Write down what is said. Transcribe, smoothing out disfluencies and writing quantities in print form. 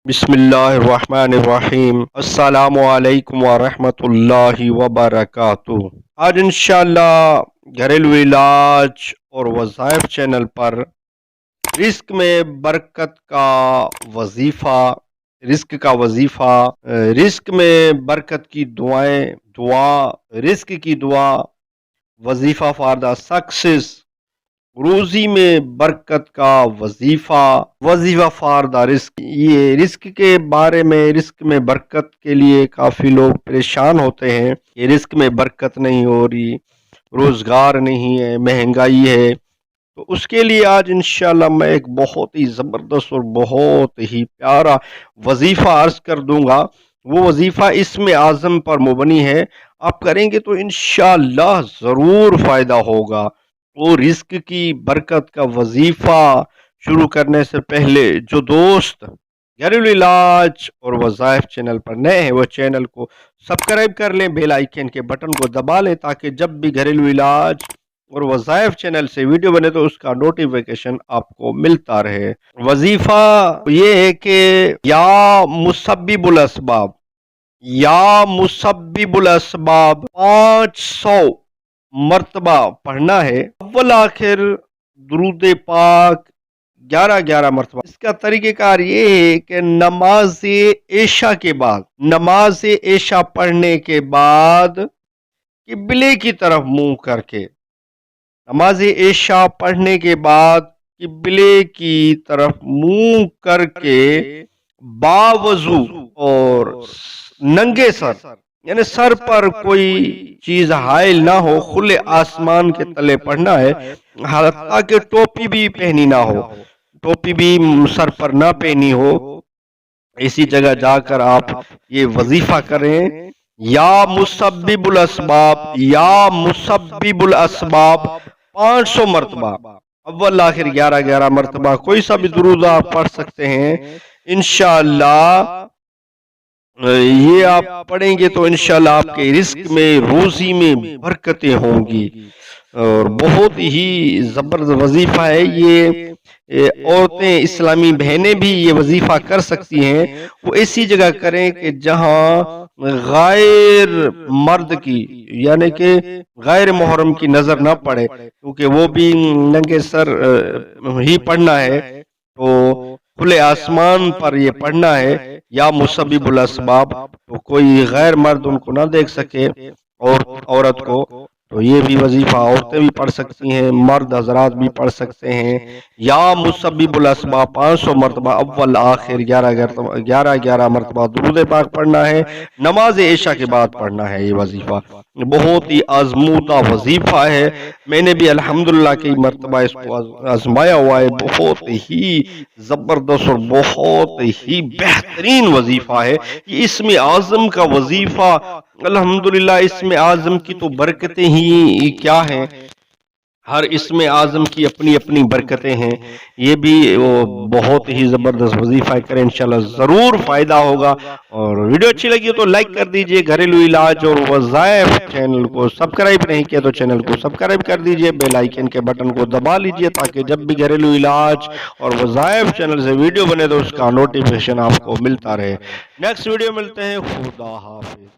बिस्मिल्लाहिर्रहमानिर्रहीम। अस्सलामु अलैकुम वरहमतुल्लाहि वबरकातुहू। आज इंशाअल्लाह घरेलू इलाज और वज़ाइफ चैनल पर रिस्क में बरकत का वजीफा, रिस्क का वजीफा, रिस्क में बरकत की दुआएं, दुआ, रिस्क की दुआ, वजीफा फॉर द सक्सेस, रोजी में बरकत का वजीफा, वजीफा फॉर द रिस्क। ये रिस्क के बारे में, रिस्क में बरकत के लिए काफी लोग परेशान होते हैं कि रिस्क में बरकत नहीं हो रही, रोजगार नहीं है, महंगाई है। तो उसके लिए आज इंशाल्लाह मैं एक बहुत ही जबरदस्त और बहुत ही प्यारा वजीफा अर्ज कर दूंगा। वो वजीफा इसमें आजम पर मुबनी है। आप करेंगे तो इंशाल्लाह जरूर फायदा होगा। वो रिस्क की बरकत का वजीफा शुरू करने से पहले जो दोस्त घरेलू इलाज और वज़ाइफ चैनल पर नए हैं वो चैनल को सब्सक्राइब कर लें, बेल आइकन के बटन को दबा लें ताकि जब भी घरेलू इलाज और वज़ाइफ चैनल से वीडियो बने तो उसका नोटिफिकेशन आपको मिलता रहे। वजीफा ये है कि या मुसब्बिबुल असबाब, या मुसब्बिबुल असबाब 500 मर्तबा पढ़ना है। अव्वल आखिर दुरूद पाक 11-11 मरतबा। इसका तरीक़ेकार ये है कि नमाज एशा के बाद, नमाज एशा पढ़ने के बाद किबले की तरफ मुंह करके, नमाज एशा पढ़ने के बाद किबले की तरफ मुंह करके बावजू और नंगे सर, यानी सर पर कोई चीज हाइल ना हो, खुले आसमान के तले पढ़ना है। हालांकि टोपी भी पहनी ना हो, टोपी भी सर पर ना पहनी हो, इसी जगह जाकर आप ये वजीफा करें। या मुसब्बिबुल असबाब, या मुसब्बिबुल असबाब 500 मरतबा, अव्वल आखिर 11-11 मरतबा। कोई सा भी दुरूद आप पढ़ सकते हैं। इंशाअल्लाह ये आप पढ़ेंगे तो इंशाल्लाह आपके रिस्क में, रोजी में बरकतें होंगी और बहुत ही जबरदस्त वजीफा है ये। औरतें, इस्लामी बहनें भी ये वजीफा कर सकती हैं। वो ऐसी जगह करें कि जहां गैर मर्द की, यानी कि गैर मुहर्रम की नजर ना पड़े, क्योंकि वो भी नंगे सर ही पढ़ना है। तो खुले आसमान पर ये पढ़ना है या मुसब्बिबुल असबाब, तो कोई गैर मर्द उनको ना देख सके और औरत को। तो ये भी वजीफा औरतें भी पढ़ सकती हैं, मर्द हजरात भी पढ़ सकते हैं। या मुसब्बिबुल असबाब 500 मरतबा, अव्वल आखिर 11-11 मरतबा दुरूद पाक पढ़ना है। नमाज एशा के बाद पढ़ना है ये वजीफा। बहुत ही आजमूदा वजीफा है। मैंने भी अल्हम्दुलिल्लाह कई मरतबा इसको आजमाया हुआ है। बहुत ही जबरदस्त और बहुत ही बेहतरीन वजीफा है। इसमें आजम का वजीफा, अल्हम्दुलिल्लाह इसमें आजम की तो बरकतें ही क्या हैं। हर इसमें आजम की अपनी अपनी बरकतें हैं। ये भी वो बहुत ही जबरदस्त वजीफा करें, इंशाल्लाह जरूर फायदा होगा। और वीडियो अच्छी लगी हो तो लाइक कर दीजिए। घरेलू इलाज और वज़ाइफ चैनल को सब्सक्राइब नहीं किया तो चैनल को सब्सक्राइब कर दीजिए, बेल आइकन के बटन को दबा लीजिए ताकि जब भी घरेलू इलाज और वज़ाइफ चैनल से वीडियो बने तो उसका नोटिफिकेशन आपको मिलता रहे। नेक्स्ट वीडियो मिलते हैं। खुदा हाफिज।